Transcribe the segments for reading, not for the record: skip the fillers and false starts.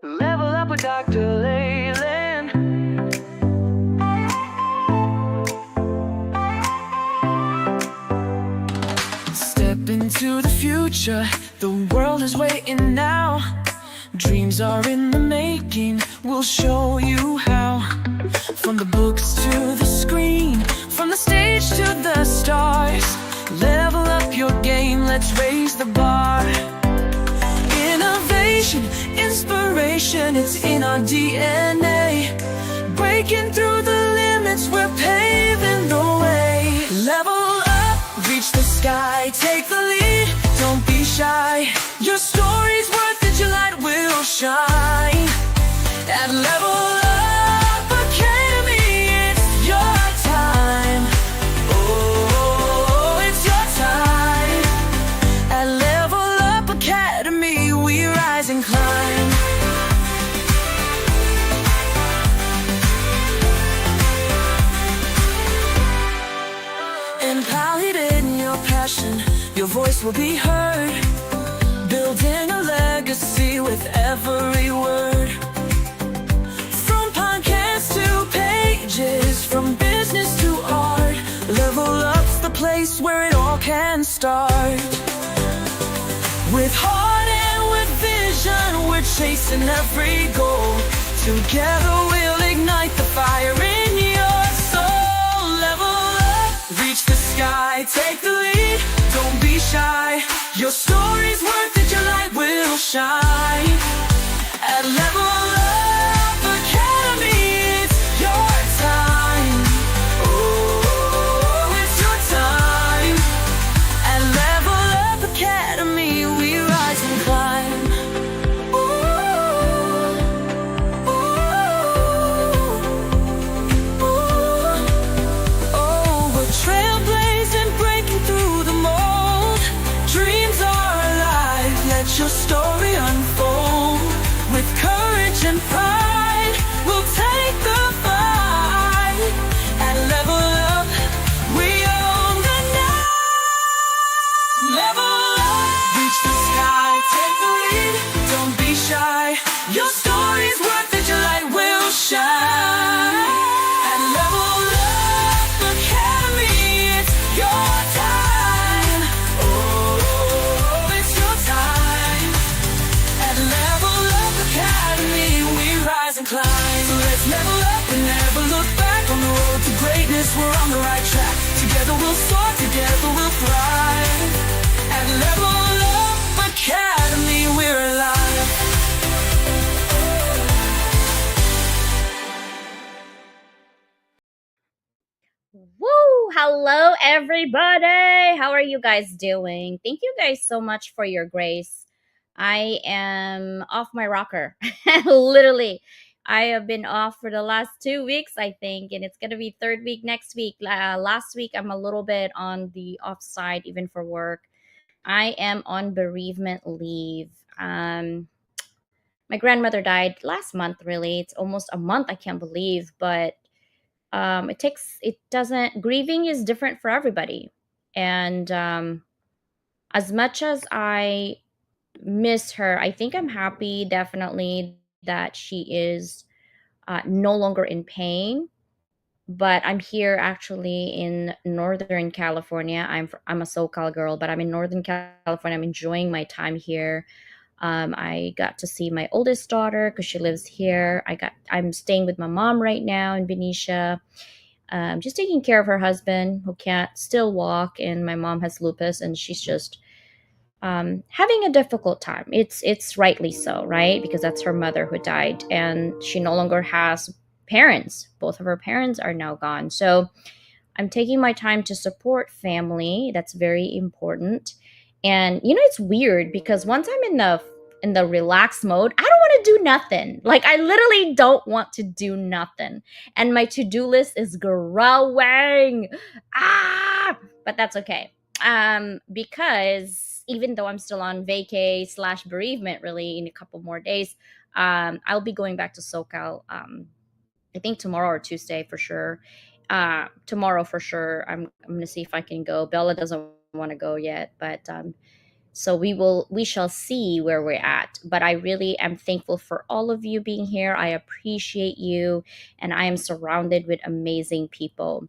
Level up with Dr. Leyland. Step into the future, the world is waiting now. Dreams are in the making, we'll show you how. From the books to the screen, from the stage to the stars. Level up your game, let's raise the bar. Innovation, inspiration, it's in our DNA. Breaking through the limits, we're paving the way. Level up, reach the sky, take the lead, don't be shy. Your story's worth it, your light will shine. At Level Up Academy, it's your time. Oh, it's your time. At Level Up Academy, we rise and climb. Empowered in your passion, your voice will be heard. Building a legacy with every word. From podcasts to pages, from business to art. Level Up's the place where it all can start. With heart and with vision, we're chasing every goal. Together we'll ignite the fire in your soul. Level up, reach the sky, take the lead, don't be shy. Your story's worth it, your light will shine. At Level Up Academy, it's your time. Oh, it's your time. At Level Up Academy, we rise and climb. Ooh, ooh, ooh. Oh, we're trailblazing, breaking through the mold. Dreams are alive, let your story unfold. With courage and pride, we'll take the fight. At Level Up, we own the night. Level up, reach the sky, take the lead, don't be shy. Your story's worth it, your light will shine. At Level Up Academy, it's your time. Oh, it's your time. At Level Up Academy, we rise and climb. So let's level up and never look back. On the road to greatness, we're on the right track. Together we'll soar, together we'll thrive. At Level Up Academy, we're alive. Woo! Hello, everybody. How are you guys doing? Thank you guys so much for your grace. I am off my rocker. Literally, I have been off for the last 2 weeks, I think, and it's gonna be third week next week. Last week, I'm a little bit on the off side, even for work. I am on bereavement leave. My grandmother died last month. Really, it's almost a month. I can't believe, but it doesn't, grieving is different for everybody. And as much as I miss her, I think I'm happy definitely that she is no longer in pain. But I'm here actually in Northern California. I'm a SoCal girl, but I'm in Northern California. I'm enjoying my time here. I got to see my oldest daughter because she lives here. I'm staying with my mom right now in Benicia, just taking care of her husband who can't still walk, and my mom has lupus, and she's just having a difficult time. It's rightly so, right? Because that's her mother who died, and she no longer has parents. Both of her parents are now gone. So I'm taking my time to support family. That's very important. And it's weird because once I'm in the relaxed mode, I don't want to do nothing. Like I literally don't want to do nothing. And my to-do list is growing. But that's okay. Because even though I'm still on vacay slash bereavement really in a couple more days, I'll be going back to SoCal. I think tomorrow or Tuesday for sure. Tomorrow for sure. I'm gonna see if I can go. Bella doesn't want to go yet, but So we shall see where we're at. But I really am thankful for all of you being here. I appreciate you, and I am surrounded with amazing people.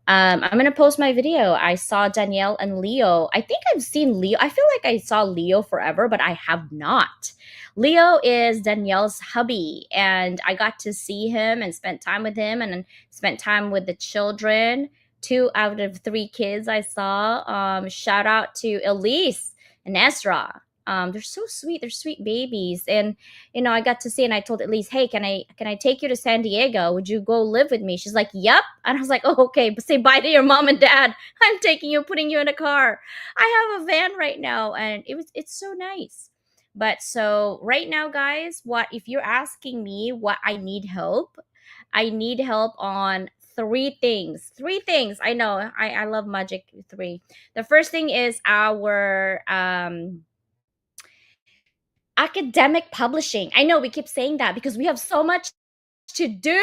I'm gonna post my video. I saw Danielle and Leo. I think I've seen Leo. I feel like I saw Leo forever, but I have not. Leo is Danielle's hubby, and I got to see him and spent time with him and spent time with the children. Two out of three kids I saw. Shout out to Elise and Ezra. They're so sweet. They're sweet babies. And I got to see, and I told Elise, hey, can I take you to San Diego? Would you go live with me? She's like, yep. And I was like, oh, okay, but say bye to your mom and dad. I'm taking you, putting you in a car. I have a van right now, and it's so nice. But so right now, guys, what if you're asking me what I need help on three things. Three things. I know. I love Magic 3. The first thing is our academic publishing. I know we keep saying that because we have so much to do.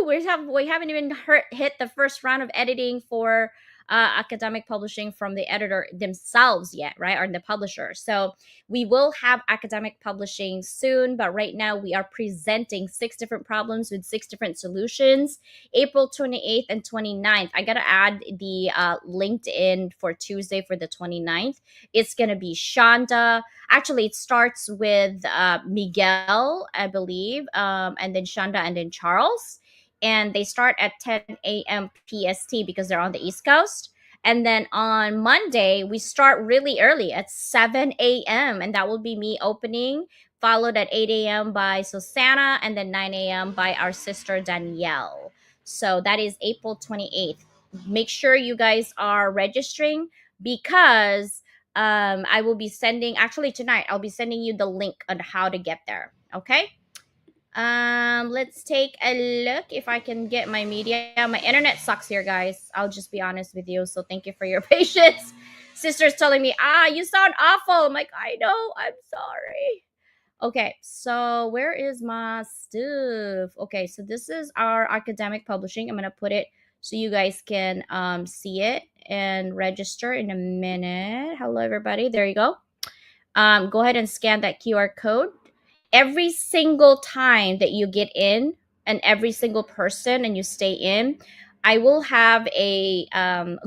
We haven't even hit the first round of editing for academic publishing from the editor themselves yet, right? Or the publisher. So we will have academic publishing soon, but right now we are presenting 6 different problems with 6 different solutions. April 28th and 29th. I gotta add the LinkedIn for Tuesday for the 29th. It's gonna be Shonda. Actually, it starts with Miguel, I believe, and then Shonda, and then Charles. And they start at 10 a.m. PST because they're on the East Coast. And then on Monday, we start really early at 7 a.m. And that will be me opening, followed at 8 a.m. by Susannah, and then 9 a.m. by our sister Danielle. So that is April 28th. Make sure you guys are registering because I will be sending, actually tonight, I'll be sending you the link on how to get there. Okay. Let's take a look if I can get my media. My internet sucks here, guys. I'll just be honest with you. So thank you for your patience. Sister's telling me, you sound awful. I'm like, I know, I'm sorry. Okay, so where is my stuff? Okay, so this is our academic publishing. I'm gonna put it so you guys can see it and register in a minute. Hello, everybody. There you go. Go ahead and scan that QR code. Every single time that you get in, and every single person and you stay in, I will have a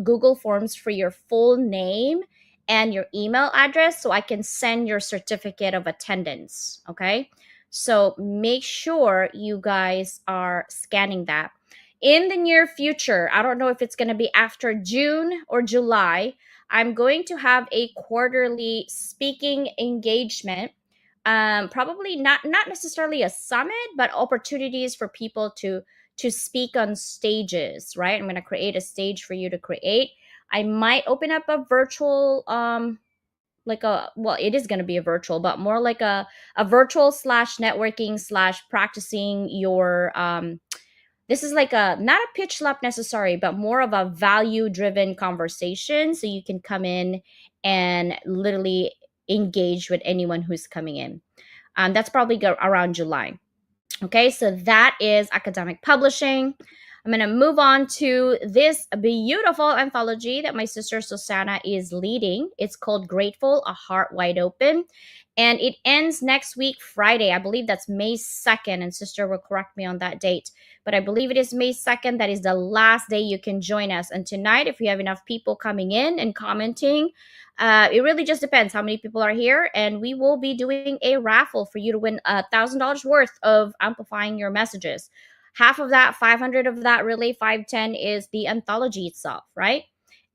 Google Forms for your full name and your email address so I can send your certificate of attendance. Okay. So make sure you guys are scanning that. In the near future, I don't know if it's going to be after June or July, I'm going to have a quarterly speaking engagement. Probably not necessarily a summit, but opportunities for people to speak on stages, right? I'm going to create a stage for you to create. I might open up a virtual it is going to be a virtual, but more like a virtual slash networking slash practicing your this is like a not a pitch lap necessary, but more of a value driven conversation, so you can come in and literally engage with anyone who's coming in. That's probably around July. Okay, so that is academic publishing. I'm going to move on to this beautiful anthology that my sister Susannah is leading. It's called Grateful, A Heart Wide Open. And it ends next week, Friday. I believe that's May 2nd, and sister will correct me on that date. But I believe it is May 2nd. That is the last day you can join us. And tonight, if we have enough people coming in and commenting, it really just depends how many people are here. And we will be doing a raffle for you to win $1,000 worth of amplifying your messages. Half of that, 500 of that, really 510 is the anthology itself, right?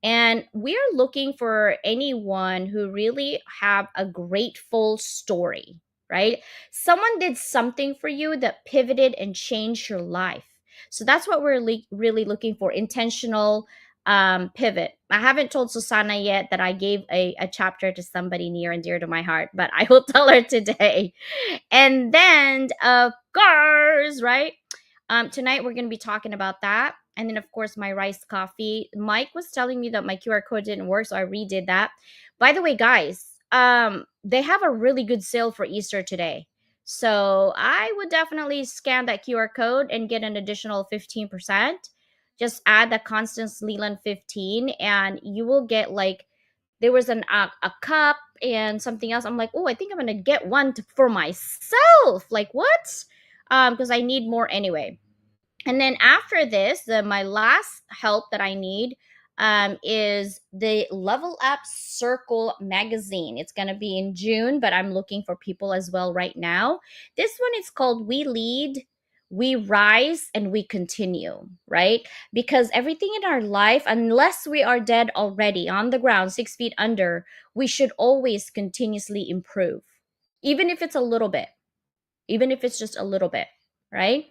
And we are looking for anyone who really have a grateful story, right? Someone did something for you that pivoted and changed your life. So that's what we're really looking for, intentional pivot. I haven't told Susannah yet that I gave a chapter to somebody near and dear to my heart, but I will tell her today. And then, of course, right? Tonight we're going to be talking about that. And then, of course, my rice coffee. Mike was telling me that my QR code didn't work, so I redid that. By the way, guys, they have a really good sale for Easter today. So I would definitely scan that QR code and get an additional 15%. Just add the Constance Leland 15, and you will get like, there was a cup, and something else. I'm like, oh, I think I'm gonna get one for myself. Like what? Because I need more anyway. And then after this, my last help that I need is the Level Up Circle magazine. It's going to be in June, but I'm looking for people as well right now. This one is called We Lead, We Rise, and We Continue, right? Because everything in our life, unless we are dead already on the ground, 6 feet under, we should always continuously improve, even if it's a little bit, even if it's just a little bit, right?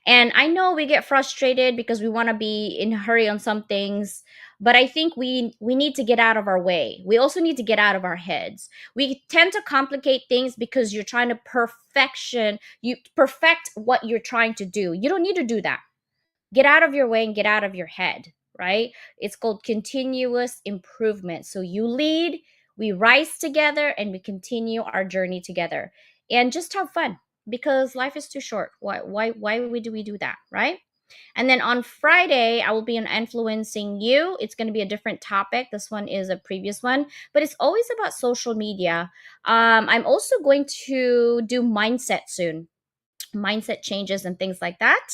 And I know we get frustrated because we want to be in a hurry on some things, but I think we need to get out of our way. We also need to get out of our heads. We tend to complicate things because you're trying to you perfect what you're trying to do. You don't need to do that. Get out of your way and get out of your head, right? It's called continuous improvement. So you lead, we rise together, and we continue our journey together. And just have fun because life is too short. Why do we do that, right? And then on Friday, I will be on Influencing You. It's going to be a different topic. This one is a previous one, but it's always about social media. I'm also going to do mindset soon, mindset changes and things like that.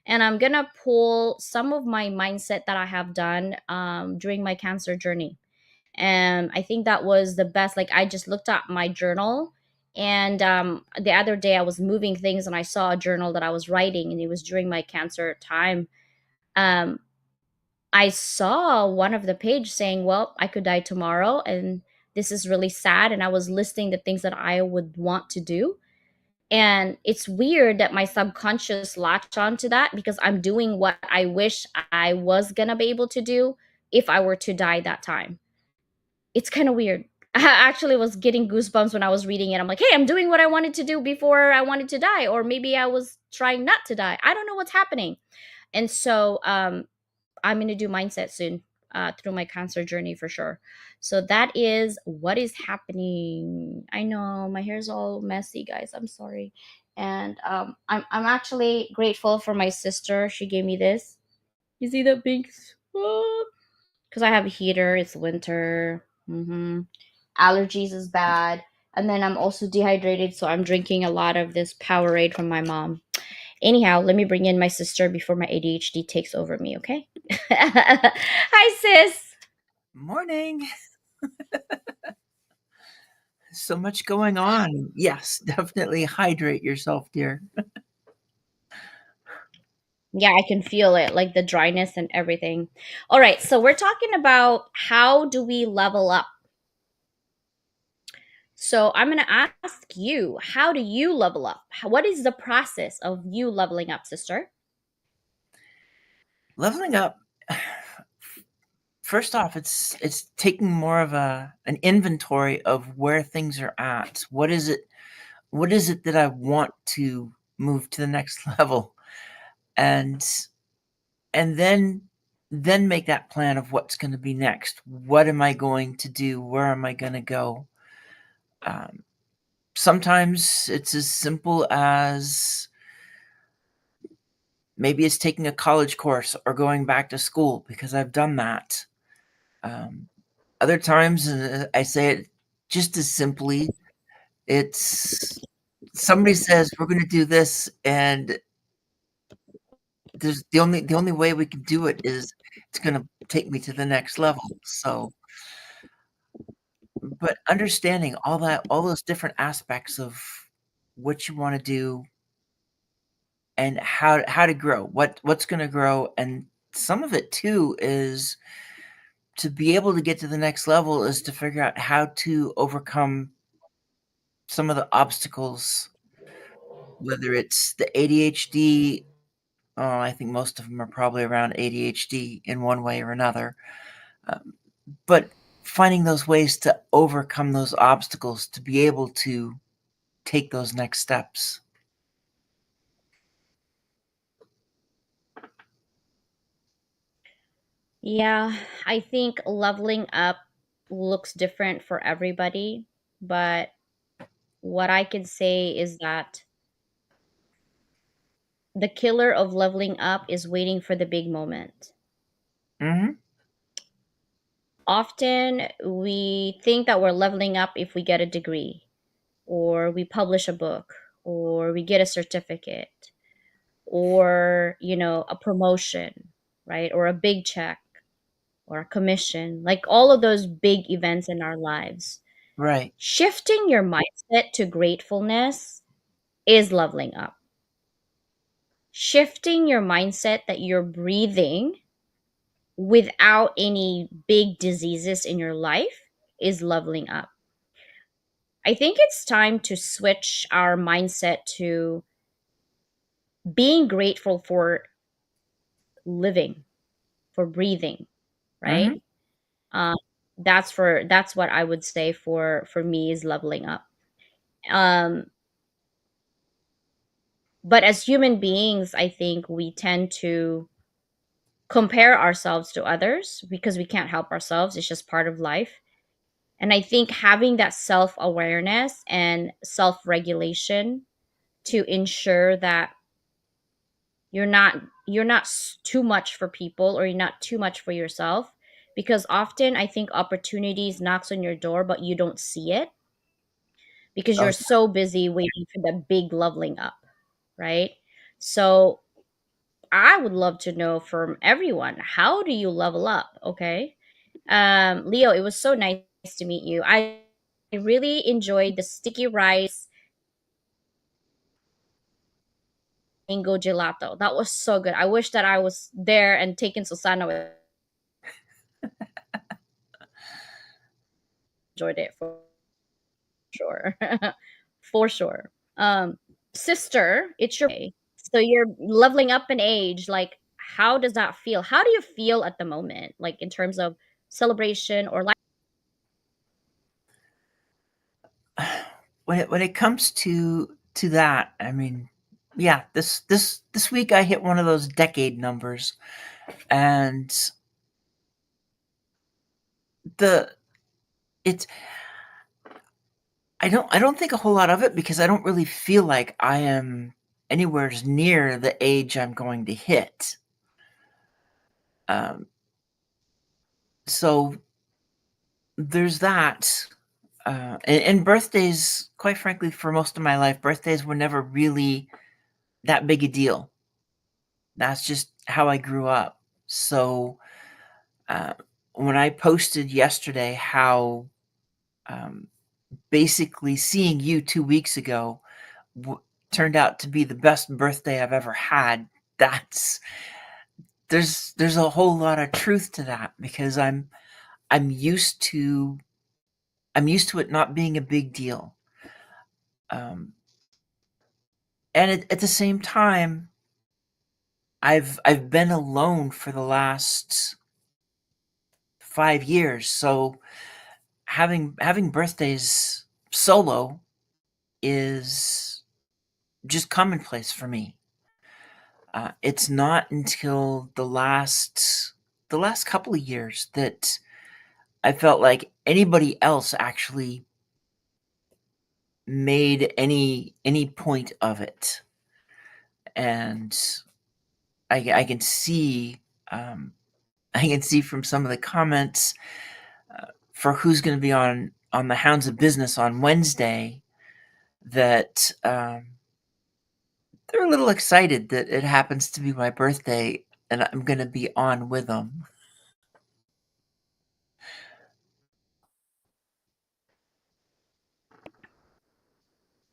And I'm gonna pull some of my mindset that I have done during my cancer journey. And I think that was the best. Like I just looked at my journal, and the other day I was moving things and I saw a journal that I was writing, and it was during my cancer time. Um, I saw one of the page saying, "Well, I could die tomorrow, and this is really sad." And I was listing the things that I would want to do, and it's weird that my subconscious latched onto that because I'm doing what I wish I was gonna be able to do if I were to die that time. It's kind of weird. I actually was getting goosebumps when I was reading it. I'm like, hey, I'm doing what I wanted to do before I wanted to die, or maybe I was trying not to die. I don't know what's happening. And so I'm going to do mindset soon through my cancer journey for sure. So that is what is happening. I know my hair's all messy, guys. I'm sorry. And I'm actually grateful for my sister. She gave me this. You see that pink? Because I have a heater. It's winter. Allergies is bad. And then I'm also dehydrated, so I'm drinking a lot of this Powerade from my mom. Anyhow, let me bring in my sister before my ADHD takes over me, okay? Hi, sis. Morning. So much going on. Yes, definitely hydrate yourself, dear. Yeah, I can feel it, like the dryness and everything. All right, so we're talking about how do we level up. So I'm going to ask you, how do you level up? What is the process of you leveling up, sister? Leveling up. First off, it's taking more of an inventory of where things are at. What is it that I want to move to the next level? And and then make that plan of what's going to be next. What am I going to do? Where am I going to go? Um, Sometimes it's as simple as maybe it's taking a college course or going back to school because I've done that. Um, Other times, I say it just as simply. It's somebody says we're going to do this, and there's the only way we can do it is it's going to take me to the next level. So, but understanding all those different aspects of what you want to do and how to grow, what's going to grow, and some of it too is to be able to get to the next level is to figure out how to overcome some of the obstacles, whether it's the ADHD. Oh, I think most of them are probably around ADHD in one way or another. Um, but finding those ways to overcome those obstacles to be able to take those next steps. Yeah, I think leveling up looks different for everybody, but what I can say is that the killer of leveling up is waiting for the big moment. Hmm. Often we think that we're leveling up if we get a degree, or we publish a book, or we get a certificate, or, a promotion, right? Or a big check, or a commission, like all of those big events in our lives. Right. Shifting your mindset to gratefulness is leveling up. Shifting your mindset that you're breathing without any big diseases in your life is leveling up. I think it's time to switch our mindset to being grateful for living, for breathing, Mhm. right? Um, that's what I would say for me is leveling up. Um, but as human beings, I think we tend to compare ourselves to others because we can't help ourselves. It's just part of life. And I think having that self awareness and self regulation to ensure that you're not too much for people, or you're not too much for yourself, because often I think opportunities knocks on your door but you don't see it because Oh, you're so busy waiting for the big leveling up, right? So I would love to know from everyone, how do you level up? Okay. Leo, it was so nice to meet you. I really enjoyed the sticky rice mango gelato. That was so good. I wish that I was there and taking Susanna with. Enjoyed it for sure. For sure. Um, Sister, it's your day. So you're leveling up in age. Like, how does that feel? How do you feel at the moment? Like in terms of celebration or like. when it comes to that, I mean, yeah, this week I hit one of those decade numbers, and the it's I don't think a whole lot of it because I don't really feel like I am anywhere near the age I'm going to hit. Um, so there's that. And birthdays, quite frankly, for most of my life, birthdays were never really that big a deal. That's just how I grew up. So uh, when I posted yesterday how um, basically seeing you 2 weeks ago w- turned out to be the best birthday I've ever had, that's there's a whole lot of truth to that because I'm used to I'm used to it not being a big deal. Um, and at the same time, I've been alone for the last 5 years, so having birthdays solo is just commonplace for me. It's not until the last couple of years that I felt like anybody else actually made any point of it, and I can see um, I can see from some of the comments for who's going to be on the Hounds of Business on Wednesday that they're a little excited that it happens to be my birthday and I'm going to be on with them.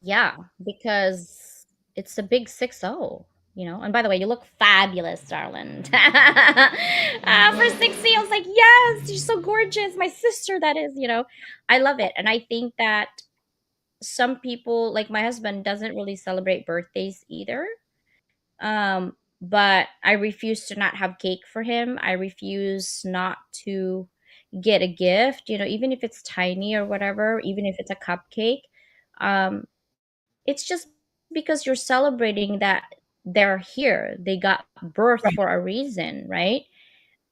Yeah, because it's a big 6-0, you know. And by the way, you look fabulous, darling. For 60, I was like, yes, you're so gorgeous. My sister, that is, I love it. And I think that some people, like my husband, doesn't really celebrate birthdays either. But I refuse to not have cake for him. I refuse not to get a gift, even if it's tiny or whatever, even if it's a cupcake. Um, it's just because you're celebrating that they're here. They got birth Right. for a reason, right?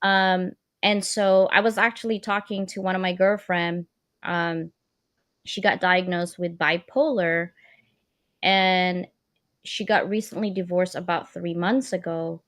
Um, and so I was actually talking to one of my girlfriend. Um, she got diagnosed with bipolar, and she got recently divorced about 3 months ago.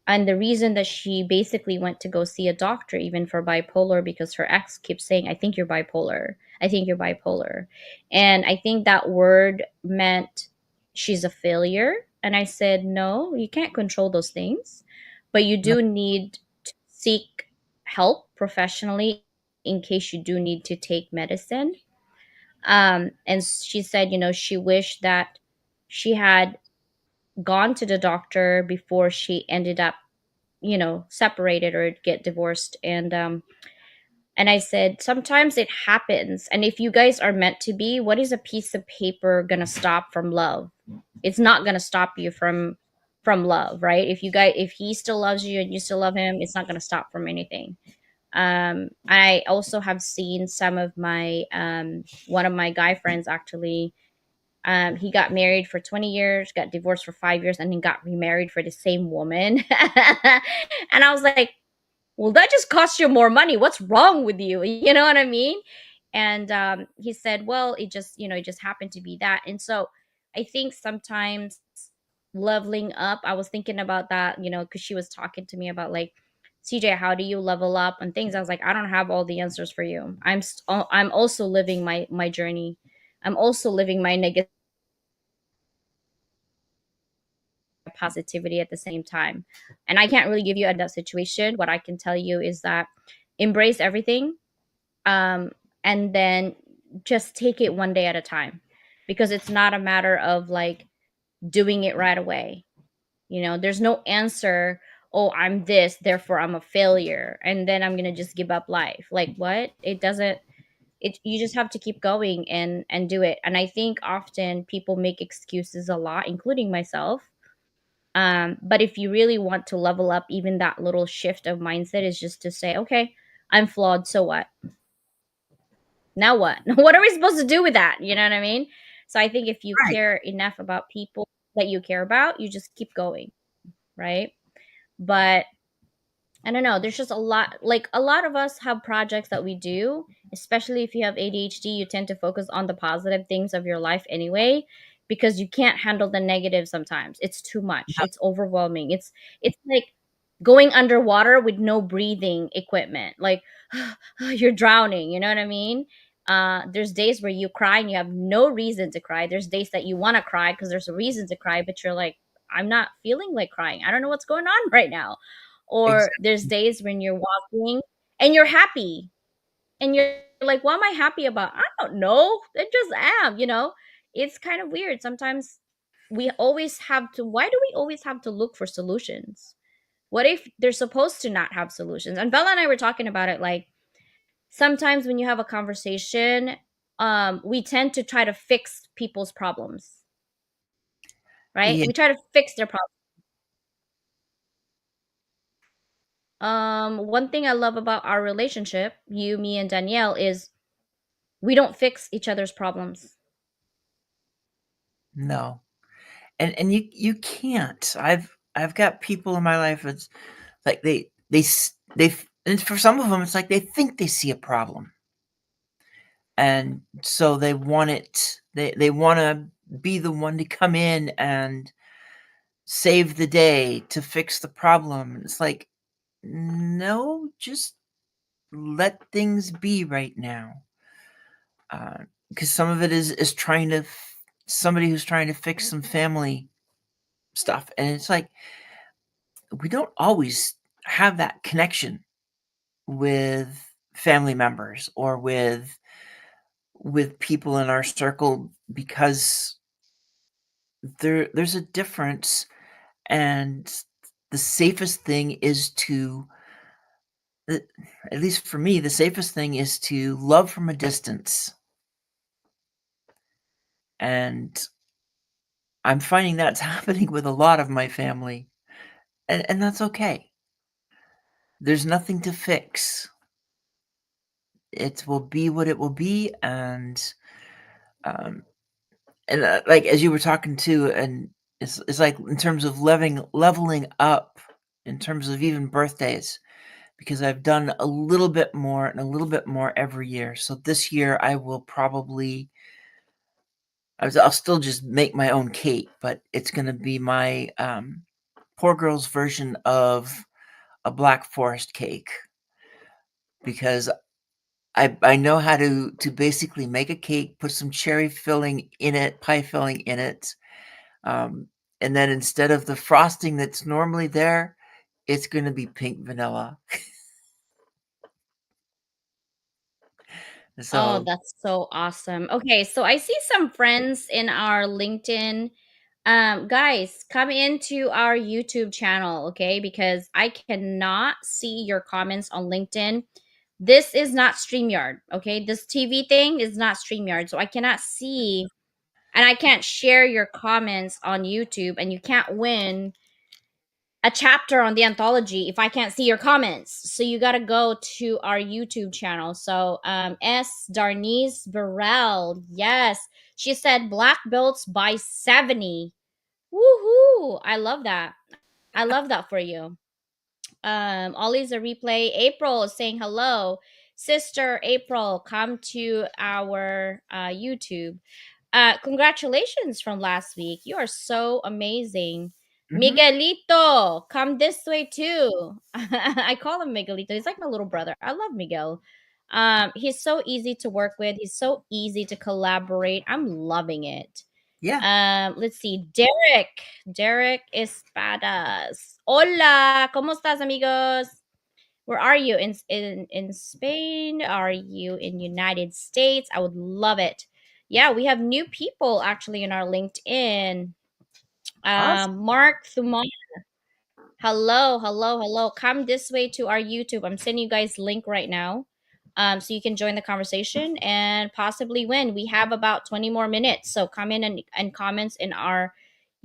And the reason that she basically went to go see a doctor, even for bipolar, because her ex keeps saying, I think you're bipolar. I think you're bipolar. And I think that word meant she's a failure. And I said, no, you can't control those things, but you No, do need to seek help professionally in case you do need to take medicine. And she said, she wished that she had gone to the doctor before she ended up, separated or get divorced. And I said, sometimes it happens. And if you guys are meant to be, what is a piece of paper gonna stop from love? It's not gonna stop you from love, right? If he still loves you and you still love him, it's not gonna stop from anything. I also have seen some of my one of my guy friends actually. He got married for 20 years, got divorced for 5 years, and then got remarried for the same woman. And I was like, well, that just costs you more money. What's wrong with you? You know what I mean? And he said, well, it just happened to be that. And so I think sometimes leveling up, I was thinking about that, because she was talking to me about like, CJ, how do you level up and things? I was like, I don't have all the answers for you. I'm also living my journey. I'm also living my negative positivity at the same time. And I can't really give you a situation. What I can tell you is that embrace everything, um, and then just take it one day at a time, because it's not a matter of like doing it right away. There's no answer. Oh, I'm this, therefore I'm a failure, and then I'm gonna just give up life. Like what? It doesn't. You just have to keep going and do it. And I think often people make excuses a lot, including myself. But if you really want to level up, even that little shift of mindset is just to say, okay, I'm flawed. So what? Now what? What are we supposed to do with that? You know what I mean? So I think if you right. care enough about people that you care about, you just keep going, right? But I don't know. There's just a lot of us have projects that we do, especially if you have ADHD, you tend to focus on the positive things of your life anyway, because you can't handle the negative sometimes. It's too much. No, It's overwhelming. It's like going underwater with no breathing equipment. Like you're drowning, you know what I mean? There's days where you cry and you have no reason to cry. There's days that you want to cry because there's a reason to cry, but you're like, I'm not feeling like crying. I don't know what's going on right now. Or exactly. there's days when you're walking and you're happy and you're like, what am I happy about? I don't know. I just am. It's kind of weird. Sometimes why do we always have to look for solutions? What if they're supposed to not have solutions? And Bella and I were talking about it, like sometimes when you have a conversation, we tend to try to fix people's problems, right? Yeah, We try to fix their problems. One thing I love about our relationship, you, me, and Danielle, is we don't fix each other's problems. no. And you can't. I've got people in my life, it's like and for some of them, it's like they think they see a problem, and so they want it they wanna be the one to come in and save the day, to fix the problem. It's like, "No, just let things be right now." Because some of it is trying to f somebody who's trying to fix some family stuff, and it's like, we don't always have that connection with family members or with people in our circle, because there's a difference, and the safest thing is to uh, at least for me, the safest thing is to love from a distance, and I'm finding that's happening with a lot of my family, and that's okay. There's nothing to fix. It will be what it will be, um, like, as you were talking to, and it's like in terms of leveling up, in terms of even birthdays, because I've done a little bit more and a little bit more every year. So this year I will probably I'll still just make my own cake, but it's gonna be my, poor girl's version of a Black Forest cake because I know how to basically make a cake, put some cherry filling in it, pie filling in it, and then instead of the frosting that's normally there, it's gonna be pink vanilla. Oh, So that's so awesome. Okay, so I see some friends in our LinkedIn. Guys, come into our YouTube channel, okay? Because I cannot see your comments on LinkedIn. This is not StreamYard, okay? This TV thing is not StreamYard. So I cannot see and I can't share your comments on YouTube, and you can't win a chapter on the anthology if I can't see your comments. So you got to go to our YouTube channel. So S Darnice Burrell, yes, she said black belts by 70. Woohoo! I love that. I love that for you. Ollie's a replay. April is saying hello. Sister April, come to our YouTube. Congratulations from last week. You are so amazing. mhm, Miguelito, come this way too. I call him Miguelito. He's like my little brother. I love Miguel. He's so easy to work with. He's so easy to collaborate. I'm loving it. yeah, Let's see. Derek Espadas. Hola, ¿cómo estás, amigos? Where are you? In Spain? Are you in United States? I would love it. Yeah, we have new people actually in our LinkedIn. awesome. Mark Thumon. Hello, hello, hello. Come this way to our YouTube. I'm sending you guys link right now. So you can join the conversation and possibly win. We have about 20 more minutes. So come in and comments in our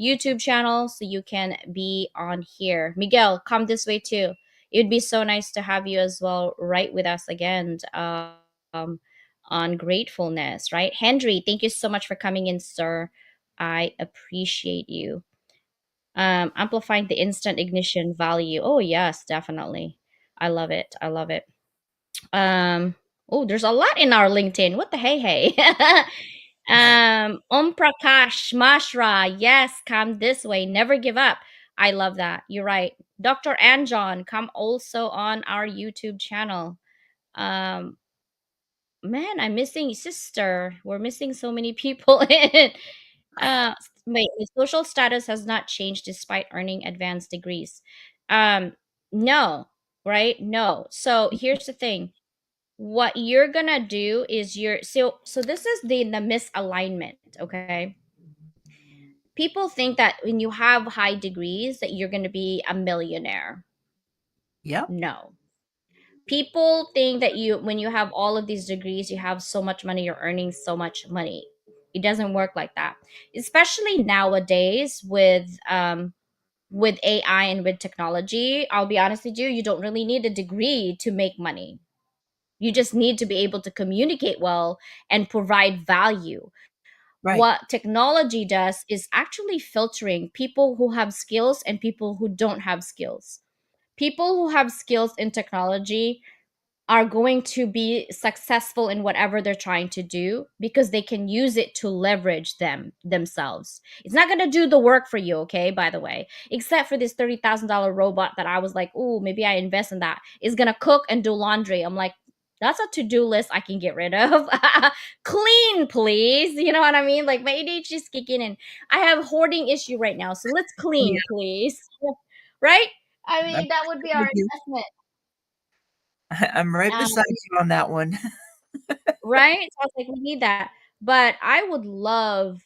YouTube channel so you can be on here. Miguel, come this way too. It would be so nice to have you as well right with us again on gratefulness, right? Henry, thank you so much for coming in, sir. I appreciate you. Amplifying the instant ignition value. Oh yes, definitely. I love it. I love it. Um, oh, there's a lot in our LinkedIn. What the hey? Om Prakash Mashra. Yes, come this way. Never give up. I love that. You're right. Dr. Anjon, come also on our YouTube channel. Um, man, I'm missing sister. We're missing so many people in. Wait, the social status has not changed despite earning advanced degrees. Um, no, right? No. So here's the thing. What you're gonna do is so this is the misalignment, okay? People think that when you have high degrees that you're gonna be a millionaire. Yep, No. People think that you when you have all of these degrees you have so much money, you're earning so much money. It doesn't work like that, especially nowadays with AI and with technology. I'll be honest with you, you don't really need a degree to make money. You just need to be able to communicate well and provide value. right, What technology does is actually filtering people who have skills and people who don't have skills. People who have skills in technology are going to be successful in whatever they're trying to do because they can use it to leverage themselves. It's not going to do the work for you, okay, by the way, except for this $30,000 robot that I was like, oh, maybe I invest in that. It's going to cook and do laundry. I'm like, that's a to-do list I can get rid of. Clean, please. You know what I mean? Like my ADHD is kicking in. I have hoarding issue right now, so let's clean, yeah, please. Right? I I'm mean, that would be our with you. investment. I'm right beside you on that one. Right? So I was like, we need that. But I would love,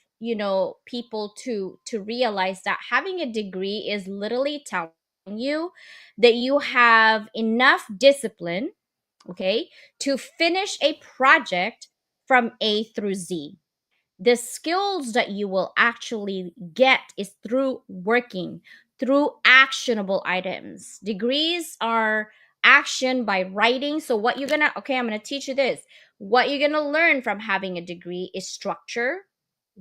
people to realize that having a degree is literally telling you that you have enough discipline, okay, to finish a project from A through Z. The skills that you will actually get is through working, through actionable items. Degrees are action by writing. So what you're gonna okay, I'm gonna teach you this. What you're gonna learn from having a degree is structure,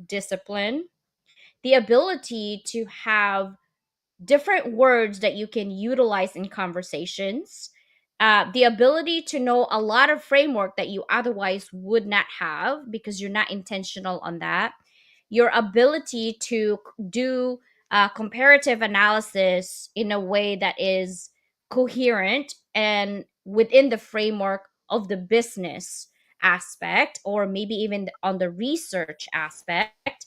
discipline, the ability to have different words that you can utilize in conversations, the ability to know a lot of framework that you otherwise would not have because you're not intentional on that, your ability to do comparative analysis in a way that is coherent and within the framework of the business aspect, or maybe even on the research aspect.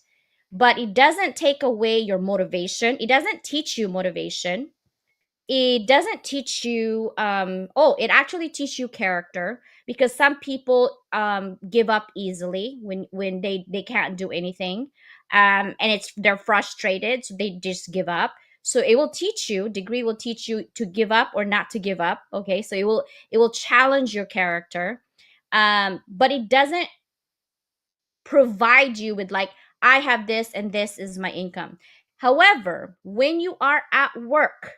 But it doesn't take away your motivation. It doesn't teach you motivation. It doesn't teach you it actually teach you character, because some people give up easily when they can't do anything, and it's they're frustrated, so they just give up. So it will teach you, degree will teach you to give up or not to give up. Okay, so it will challenge your character, but it doesn't provide you with like, I have this and this is my income. However, when you are at work,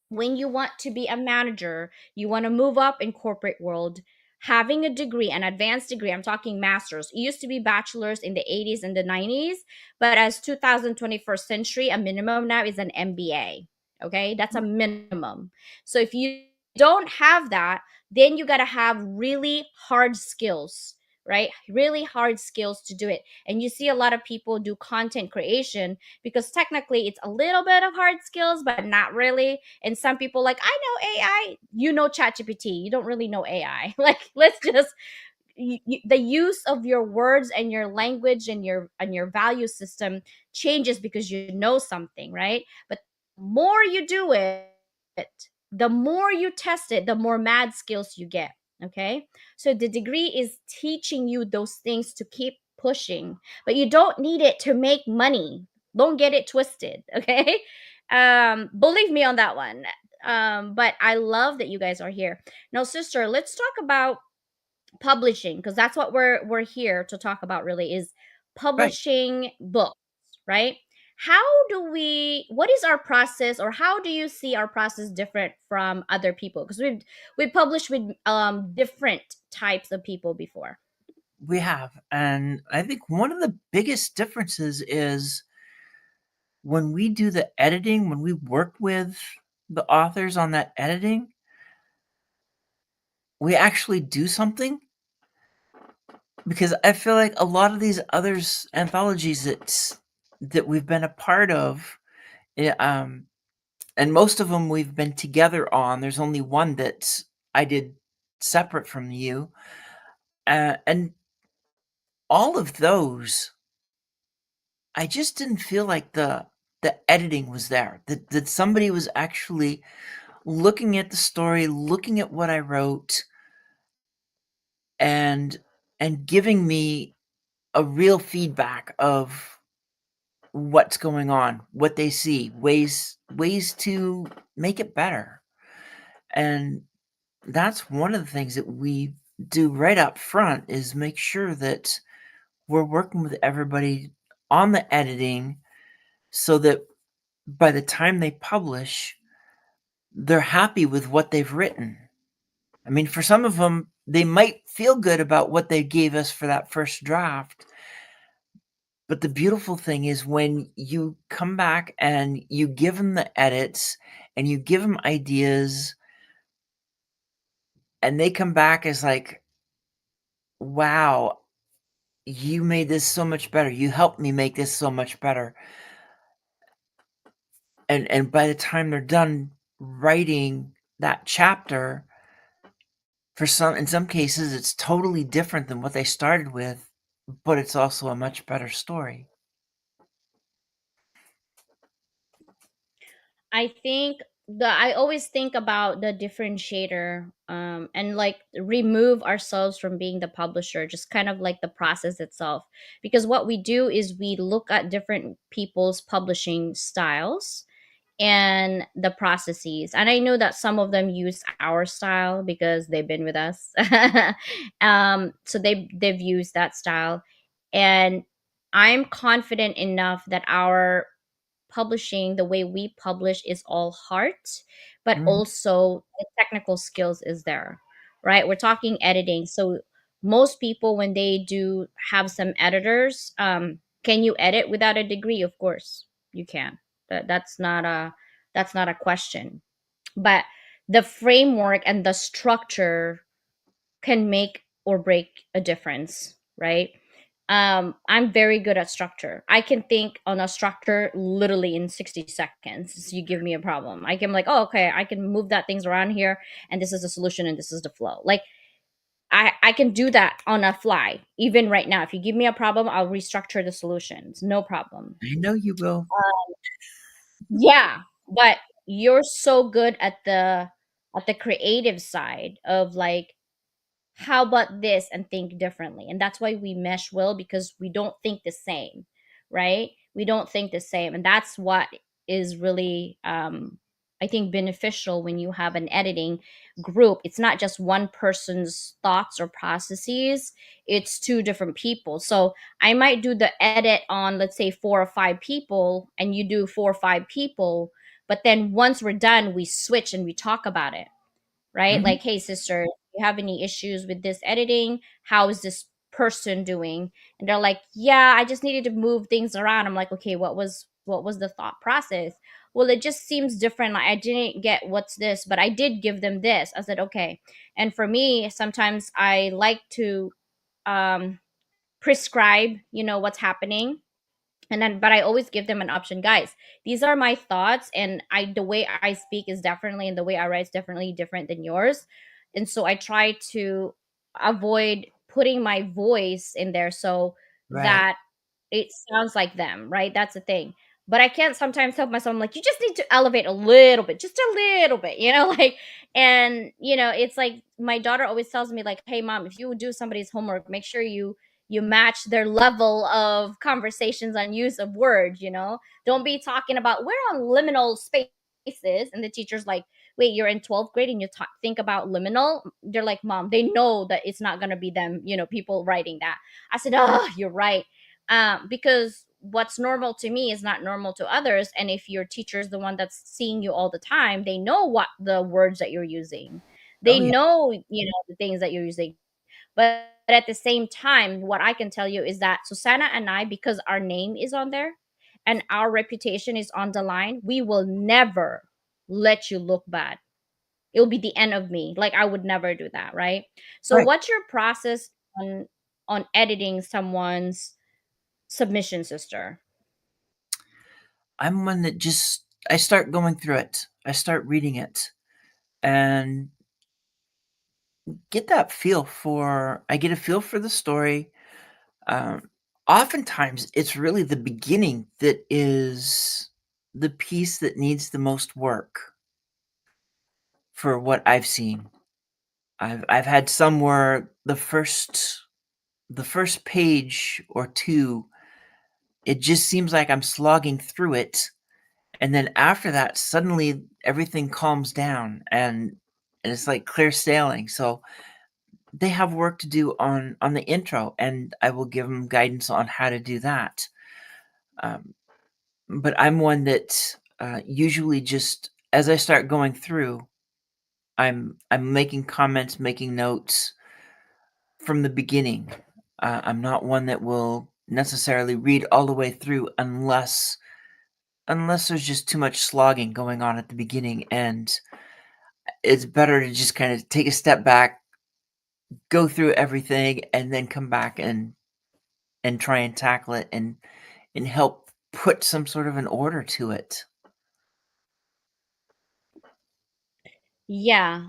when you want to be a manager, you want to move up in corporate world, having a degree, an advanced degree, I'm talking masters. It used to be bachelors in the 80s and the 90s, but as 2021st century, a minimum now is an MBA. Okay, that's a minimum. So if you don't have that, then you got to have really hard skills, right? Really hard skills to do it. And you see a lot of people do content creation because technically it's a little bit of hard skills, but not really. And some people like, I know AI. You know ChatGPT. You don't really know AI. Like, let's just the use of your words and your language and your value system changes because you know something, right? But the more you do it, the more you test it, the more mad skills you get. Okay, so the degree is teaching you those things to keep pushing, but you don't need it to make money. Don't get it twisted. Okay, believe me on that one. But I love that you guys are here now. Sister, let's talk about publishing, because that's what we're here to talk about, really, is Right. publishing books, right? How do we, what is our process, or how do you see our process different from other people? Because we've published with different types of people before. We have. And I think one of the biggest differences is when we do the editing, when we work with the authors on that editing, we actually do something. Because I feel like a lot of these others anthologies that we've been a part of, eh, and most of them we've been together on. There's only one that I did separate from you, and all of those, I just didn't feel like the editing was there. That somebody was actually looking at the story, looking at what I wrote, and giving me a real feedback of what's going on, what they see, ways to make it better. And that's one of the things that we do right up front, is make sure that we're working with everybody on the editing so that by the time they publish, they're happy with what they've written. I mean, for some of them, they might feel good about what they gave us for that first draft. But the beautiful thing is when you come back and you give them the edits and you give them ideas, and they come back as like, wow, you made this so much better. You helped me make this so much better. And by the time they're done writing that chapter, in some cases it's totally different than what they started with, but it's also a much better story. I think I always think about the differentiator, and like remove ourselves from being the publisher, just kind of like the process itself. Because what we do is we look at different people's publishing styles and the processes. And I know that some of them use our style because they've been with us. So they've used that style. And I'm confident enough that our publishing, the way we publish, is all heart, but Mhm. also the technical skills is there, right? We're talking editing. So most people, when they do have some editors, can you edit without a degree? Of course you can. That's not a question. But the framework and the structure can make or break a difference, right? I'm very good at structure. I can think on a structure literally in 60 seconds. So you give me a problem, I can like, oh, okay, I can move that things around here, and this is the solution, and this is the flow. Like I can do that on a fly. Even right now, if you give me a problem, I'll restructure the solutions. No problem. I know you will. Yeah, but you're so good at the creative side of like, how about this, and think differently. And that's why we mesh well, because we don't think the same, right? We don't think the same. And that's what is really I think beneficial when you have an editing group. It's not just one person's thoughts or processes, it's two different people. So I might do the edit on, let's say, 4 or 5 people, and you do 4 or 5 people, but then once we're done, we switch and we talk about it, right? Mhm. Like, hey, sister, you have any issues with this editing? How is this person doing? And they're like, yeah, I just needed to move things around. I'm like, okay, what was the thought process? Well, it just seems different. Like, I didn't get what's this, but I did give them this. I said, okay. And for me, sometimes I like to um prescribe, what's happening. And then, but I always give them an option, guys. These are my thoughts, and the way I speak is definitely, and the way I write is definitely different than yours. And so I try to avoid putting my voice in there so Right. that it sounds like them, right? That's the thing. But I can't sometimes help myself. I'm like, you just need to elevate a little bit, just a little bit, like, and it's like my daughter always tells me, like, hey, mom, if you do somebody's homework, make sure you match their level of conversations on use of words. Don't be talking about we're on liminal spaces, and the teacher's like, wait, you're in 12th grade and you think about liminal? They're like, mom, they know that it's not going to be them, people writing that. I said, oh, you're right. Because what's normal to me is not normal to others. And if your teacher is the one that's seeing you all the time, they know what the words that you're using. They Oh, yeah. know, the things that you're using. But at the same time, what I can tell you is that Susannah and I, because our name is on there and our reputation is on the line, we will never let you look bad. It'll be the end of me. Like, I would never do that, right? So Right. what's your process on editing someone's submission, sister? I'm one that just I start going through it. I start reading it and I get a feel for the story. Um, Oftentimes, it's really the beginning that is the piece that needs the most work for what I've seen. I've had some where the first page or 2, it just seems like I'm slogging through it, and then after that, suddenly everything calms down and it's like clear sailing. So they have work to do on the intro, and I will give them guidance on how to do that. Um, but I'm one that usually just as I start going through, I'm making comments, making notes from the beginning. I'm not one that will necessarily read all the way through unless there's just too much slogging going on at the beginning, and it's better to just kind of take a step back, go through everything, and then come back and try and tackle it and help put some sort of an order to it. Yeah.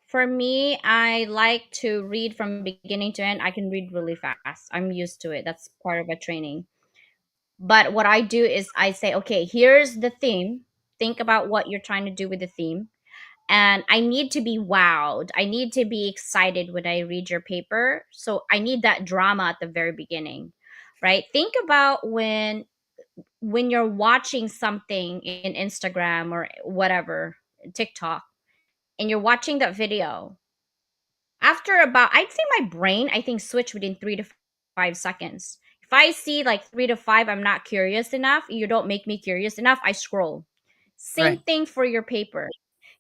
For me, I like to read from beginning to end. I can read really fast. I'm used to it. That's part of a training. But what I do is I say, okay, here's the theme. Think about what you're trying to do with the theme. And I need to be wowed. I need to be excited when I read your paper. So I need that drama at the very beginning, right? Think about when you're watching something in Instagram or whatever, TikTok, and you're watching that video. After about, I'd say my brain, I think, switch within 3 to 5 seconds. If I see like 3 to 5, I'm not curious enough, you don't make me curious enough, I scroll. Same Right. thing for your paper.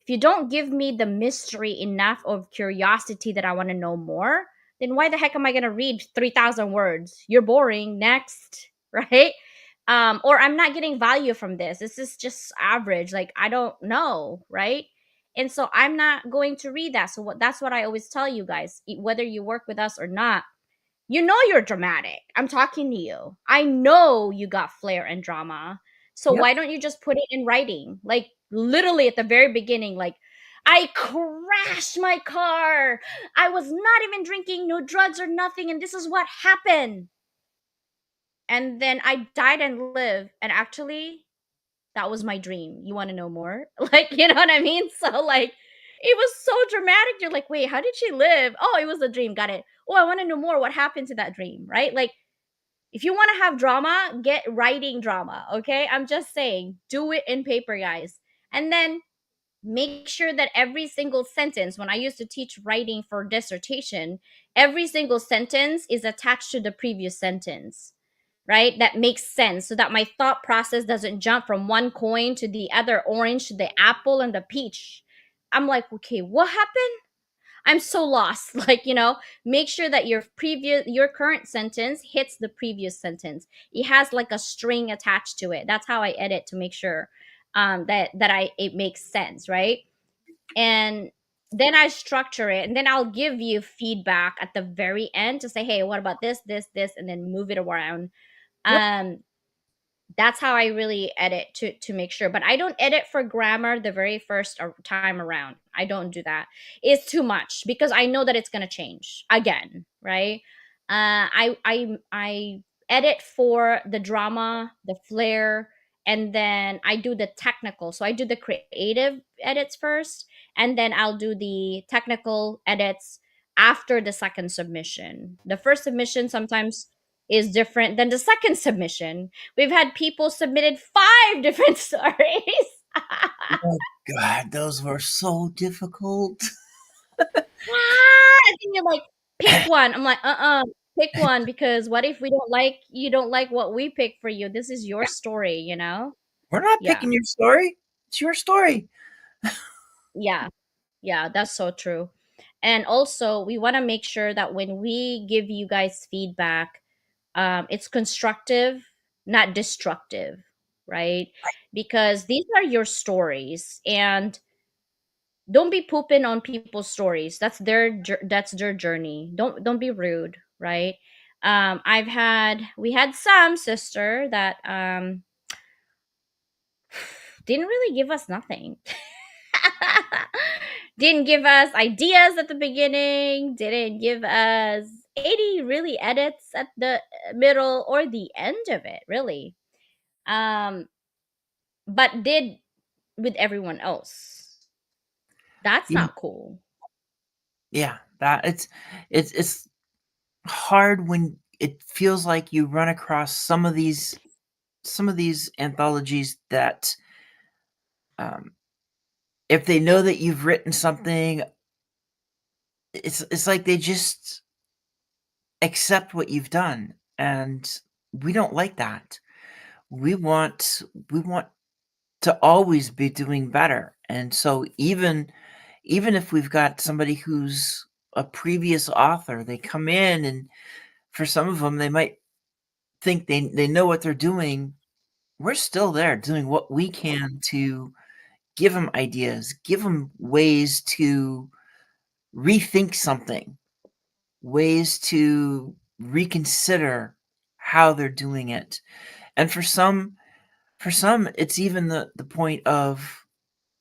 If you don't give me the mystery enough of curiosity that I want to know more, then why the heck am I going to read 3,000 words? You're boring. Next, right? Or I'm not getting value from this. This is just average. Like, I don't know, right? And so I'm not going to read that. So that's what I always tell you guys, whether you work with us or not, You know you're dramatic. I'm talking to you. I know you got flair and drama. So Yep. why don't you just put it in writing? Like literally at the very beginning, like I crashed my car. I was not even drinking, no drugs or nothing, and this is what happened. And then I died and lived. And actually, that was my dream. You want to know more? Like, you know what I mean? So like it was so dramatic. You're like, wait, how did she live? Oh, it was a dream. Got it. Oh, I want to know more. What happened to that dream? Right? Like, if you want to have drama, get writing drama. Okay. I'm just saying, do it in paper, guys. And then make sure that every single sentence, when I used to teach writing for dissertation, every single sentence is attached to the previous sentence, right? That makes sense so that my thought process doesn't jump from one coin to the other, orange to the apple and the peach. I'm like, okay, what happened? I'm so lost. Like, make sure that your current sentence hits the previous sentence. It has like a string attached to it. That's how I edit to make sure that it makes sense, right? And then I structure it, and then I'll give you feedback at the very end to say, hey, what about this, and then move it around. Yep. Um, that's how I really edit to make sure. But I don't edit for grammar the very first time around. I don't do that. It's too much because I know that it's gonna change again, right? I edit for the drama, the flair, and then I do the technical. So I do the creative edits first, and then I'll do the technical edits after the second submission. The first submission sometimes is different than the second submission. We've had people submitted 5 different stories. Oh god, those were so difficult. And then you're like, pick one. I'm like, pick one, because what if you don't like what we pick for you? This is your Yeah, story, you know? we're not Yeah. picking your story. It's your story. Yeah. Yeah, that's so true. And also, we want to make sure that when we give you guys feedback, it's constructive, not destructive, right? Because these are your stories, and don't be pooping on people's stories. That's their journey. Don't be rude, right? We had some sister that didn't really give us nothing. Didn't give us ideas at the beginning, didn't give us any really edits at the middle or the end of it, really. Um, but did with everyone else. That's Yeah, not cool. yeah. That it's hard when it feels like you run across some of these anthologies that um, if they know that you've written something, it's like they just accept what you've done, and we don't like that. We want to always be doing better, and so even if we've got somebody who's a previous author, they come in, and for some of them, they might think they know what they're doing. We're still there doing what we can to give them ideas, give them ways to rethink something, ways to reconsider how they're doing it. And for some, it's even the point of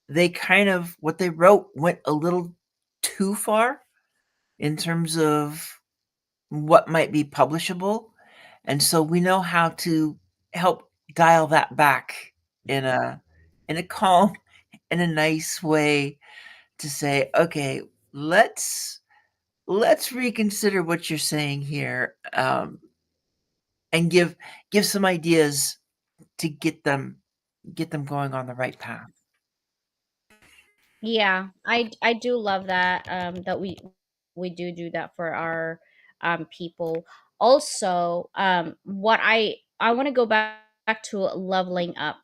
they kind of what they wrote went a little too far in terms of what might be publishable. And so we know how to help dial that back in a calm, in a nice way to say, okay, let's reconsider what you're saying here, and give some ideas to get them going on the right path. Yeah, I do love that that we do that for our people. Also, what I want to go back to leveling up.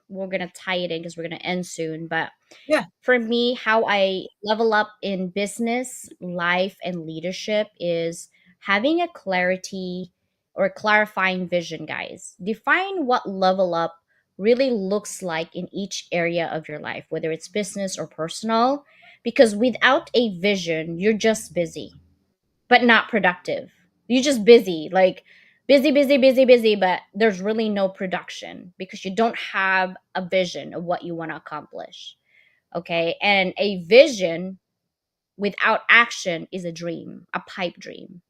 We're going to tie it in because we're going to end soon, but Yeah, for me, how I level up in business, life, and leadership is having a clarity or clarifying vision, guys. Define what level up really looks like in each area of your life, whether it's business or personal, because without a vision, you're just busy, but not productive. You're just busy, like busy, busy, busy, busy, but there's really no production because you don't have a vision of what you want to accomplish. Okay. And a vision without action is a dream, a pipe dream.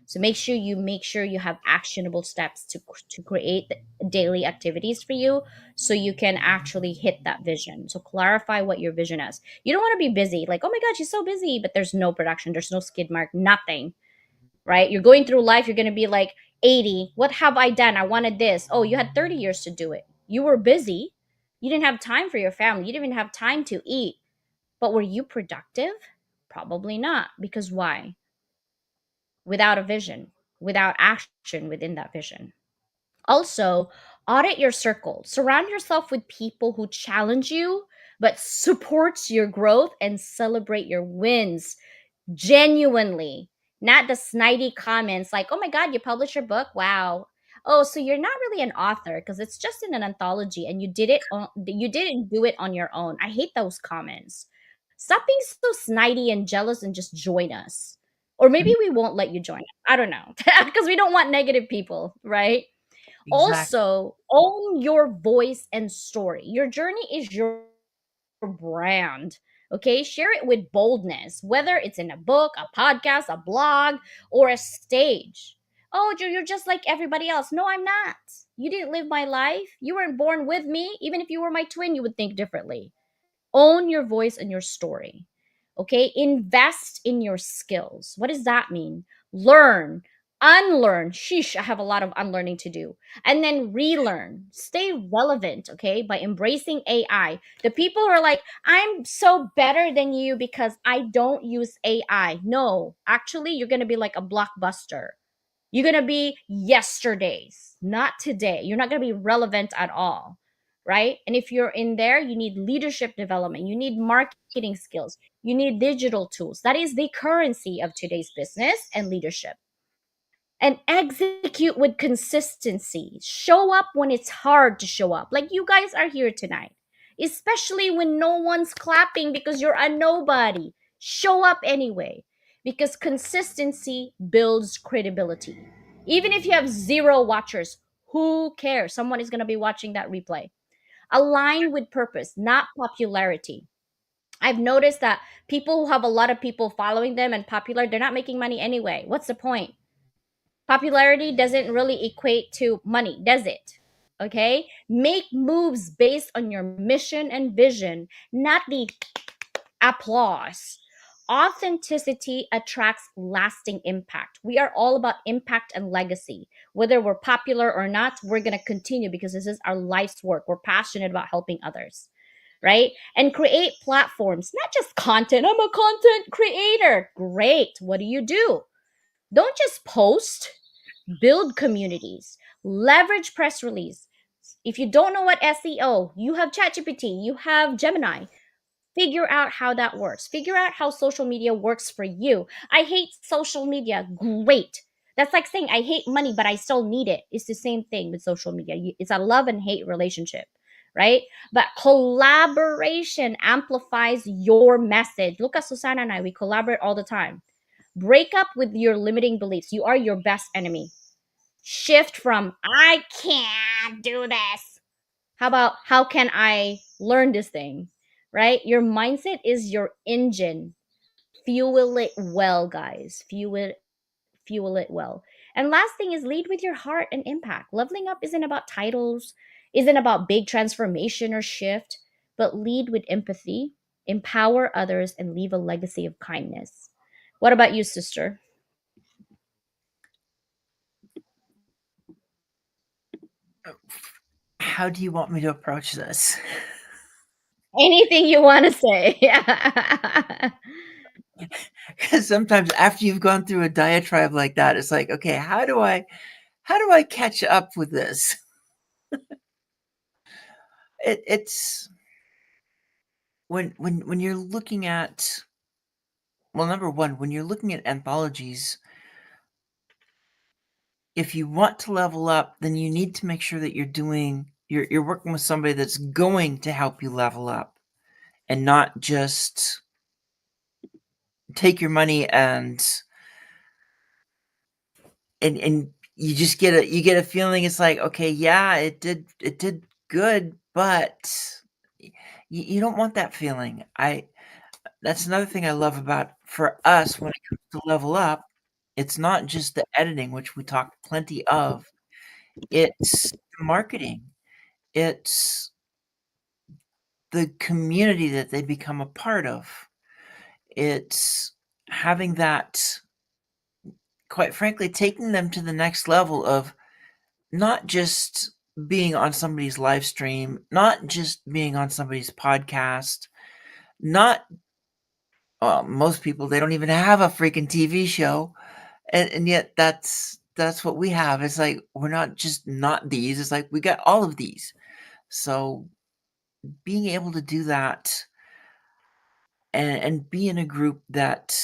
So make sure you have actionable steps to create the daily activities for you so you can actually hit that vision. So clarify what your vision is. You don't want to be busy, like, oh my god, she's so busy, but there's no production, there's no skid mark, nothing, right? You're going through life, you're going to be like 80. What have I done? I wanted this. Oh, you had 30 years to do it. You were busy. You didn't have time for your family. You didn't even have time to eat. But were you productive? Probably not. Because why? Without a vision, without action within that vision. Also, audit your circle. Surround yourself with people who challenge you but supports your growth and celebrate your wins genuinely, not the snidey comments like, oh my god, you published your book, wow, oh, so you're not really an author because it's just in an anthology and you didn't do it on your own. I hate those comments. Stop being so snidey and jealous and just join us, or maybe we won't let you join us, I don't know, because we don't want negative people, right? Exactly. Also, own your voice and story. Your journey is your brand. Okay, share it with boldness, whether it's in a book, a podcast, a blog, or a stage. Oh, you're just like everybody else. No, I'm not. You didn't live my life. You weren't born with me. Even if you were my twin, you would think differently. Own your voice and your story. Okay, invest in your skills. What does that mean? Learn, unlearn. Sheesh, I have a lot of unlearning to do. And then relearn. Stay relevant, okay, by embracing AI. The people who are like, I'm so better than you because I don't use AI. No, actually, you're going to be like a blockbuster. You're going to be yesterday's, not today. You're not going to be relevant at all, right? And if you're in there, you need leadership development, you need marketing skills, you need digital tools. That is the currency of today's business and leadership. And execute with consistency. Show up when it's hard to show up. Like you guys are here tonight, especially when no one's clapping because you're a nobody. Show up anyway, because consistency builds credibility. Even if you have zero watchers, who cares? Someone is going to be watching that replay. Align with purpose, not popularity. I've noticed that people who have a lot of people following them and popular, they're not making money anyway. What's the point? Popularity doesn't really equate to money, does it? Okay? Make moves based on your mission and vision, not the applause. Authenticity attracts lasting impact. We are all about impact and legacy. Whether we're popular or not, we're going to continue because this is our life's work. We're passionate about helping others, right? And create platforms, not just content. I'm a content creator. Great. What do? Don't just post, build communities, leverage press release. If you don't know what SEO, you have ChatGPT, you have Gemini. Figure out how that works. Figure out how social media works for you. I hate social media. Great. That's like saying I hate money, but I still need it. It's the same thing with social media. It's a love and hate relationship, right? But collaboration amplifies your message. Look at Susannah and I, we collaborate all the time. Break up with your limiting beliefs. You are your best enemy. Shift from I can't do this. How about how can I learn this thing? Right? Your mindset is your engine. Fuel it well, guys. Fuel it well. And last thing is lead with your heart and impact. Leveling up isn't about titles, isn't about big transformation or shift, but lead with empathy, empower others, and leave a legacy of kindness. What about you, sister? How do you want me to approach this? Anything you want to say? Yeah. Because sometimes after you've gone through a diatribe like that, it's like, okay, how do I catch up with this? It's when you're looking at, well, number one, when you're looking at anthologies, if you want to level up, then you need to make sure that you're working with somebody that's going to help you level up and not just take your money and and you get a feeling it's like, okay, yeah, it did good, but you don't want that feeling. That's another thing I love about for us when it comes to level up. It's not just the editing, which we talked plenty of. It's the marketing. It's the community that they become a part of. It's having that, quite frankly, taking them to the next level of not just being on somebody's live stream, not just being on somebody's podcast, not most people, they don't even have a freaking TV show, and yet that's what we have. It's like we're not just not these. It's like we got all of these. So being able to do that and be in a group that,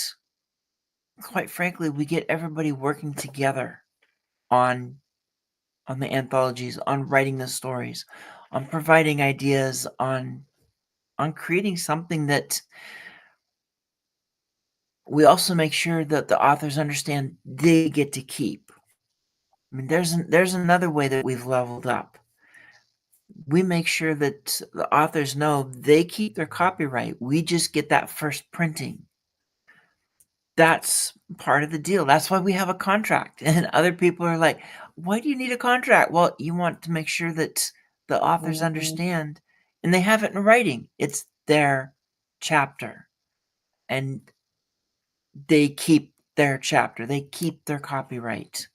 quite frankly, we get everybody working together on the anthologies, on writing the stories, on providing ideas, on creating something that we also make sure that the authors understand they get to keep. I mean, there's another way that we've leveled up. We make sure that the authors know they keep their copyright. We just get that first printing. That's part of the deal. That's why we have a contract. And other people are like, why do you need a contract? Well, you want to make sure that the authors understand and they have it in writing. It's their chapter and they keep their chapter, they keep their copyright.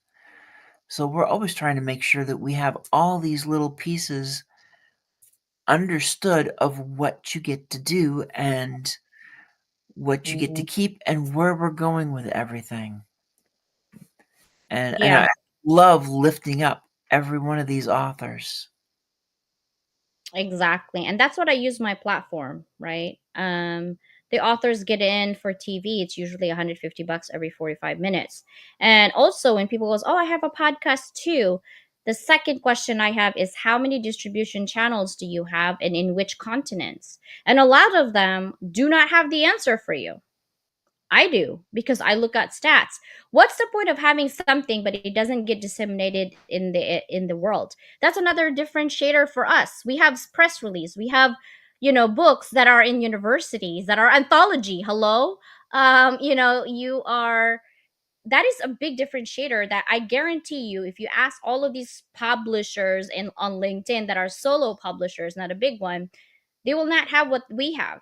So we're always trying to make sure that we have all these little pieces understood of what you get to do and what you get to keep and where we're going with everything. And Yeah, I love lifting up every one of these authors. exactly. And that's what I use my platform, right? The authors get in for TV, it's usually 150 bucks every 45 minutes. And also when people goes, "Oh, I have a podcast too." The second question I have is how many distribution channels do you have and in which continents? And a lot of them do not have the answer for you. I do because I look at stats. What's the point of having something but it doesn't get disseminated in the world? That's another differentiator for us. We have press release. We have, books that are in universities that are anthology. Hello, you are. That is a big differentiator that I guarantee you. If you ask all of these publishers in on LinkedIn that are solo publishers, not a big one, they will not have what we have,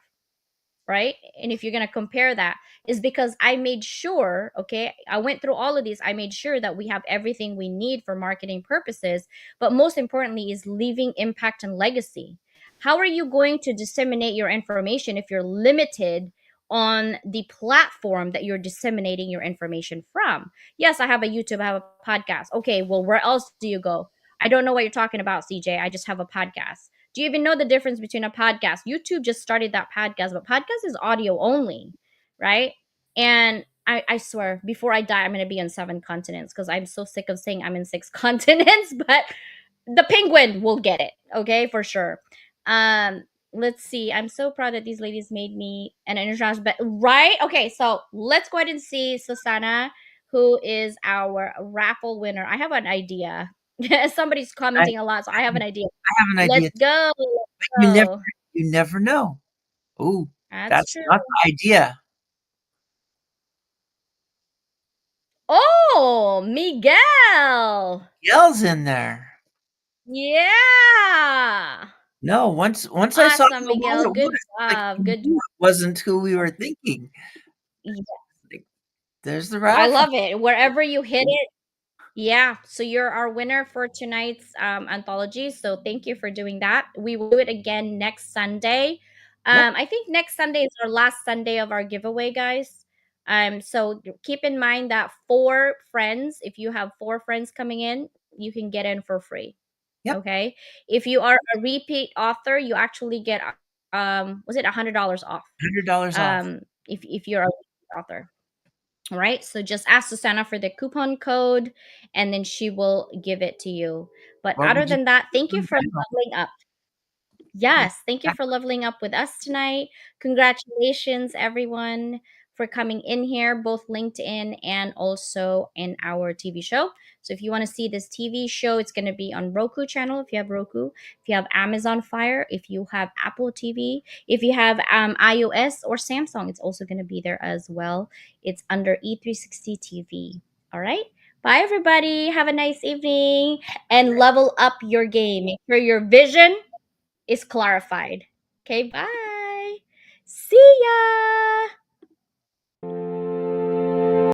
right? And if you're going to compare that, is because I made sure, okay, I went through all of these. I made sure that we have everything we need for marketing purposes, but most importantly is leaving impact and legacy. How are you going to disseminate your information if you're limited on the platform that you're disseminating your information from? Yes, I have a YouTube, I have a podcast. Okay, well, where else do you go? I don't know what you're talking about, CJ. I just have a podcast. Do you even know the difference between a podcast? YouTube just started that podcast, but podcast is audio only, right? And I swear, before I die, I'm going to be on 7 continents because I'm so sick of saying I'm in 6 continents, but the penguin will get it, okay, for sure. Um, let's see. I'm so proud that these ladies made me an international, but right? Okay, so let's go ahead and see Susannah, who is our raffle winner. I have an idea. Somebody's I commenting a lot, so I have an idea. have an idea. Let's go. Let's You never go. you never know. Ooh, That's that's true. not the idea. Oh, Miguel. Yell's in there. Yeah. No, once I saw Awesome, who Miguel. it was, Good like, job. we Good. knew it wasn't who we were thinking. Yeah, Like, there's the I raffle. love it. Wherever you hit it. Yeah. So you're our winner for tonight's anthology. So thank you for doing that. We will do it again next Sunday. Yep, I think next Sunday is our last Sunday of our giveaway, guys. So keep in mind that 4 friends, if you have 4 friends coming in, you can get in for free. yep, Okay. If you are a repeat author, you actually get was it $100 off? $100 off. If you're a repeat author. All right. So just ask Susanna for the coupon code and then she will give it to you. But Or we other just than that, thank you come for back on. leveling up. Yeah, Yes, thank you for leveling up with us tonight. Congratulations, everyone, for coming in here, both LinkedIn and also in our TV show. So if you want to see this TV show, it's going to be on Roku channel if you have Roku, if you have Amazon Fire, if you have Apple TV, if you have iOS or Samsung, it's also going to be there as well. It's under E360 TV. All right. Bye, everybody. Have a nice evening and level up your game. Make sure your vision is clarified. Okay, bye. See ya.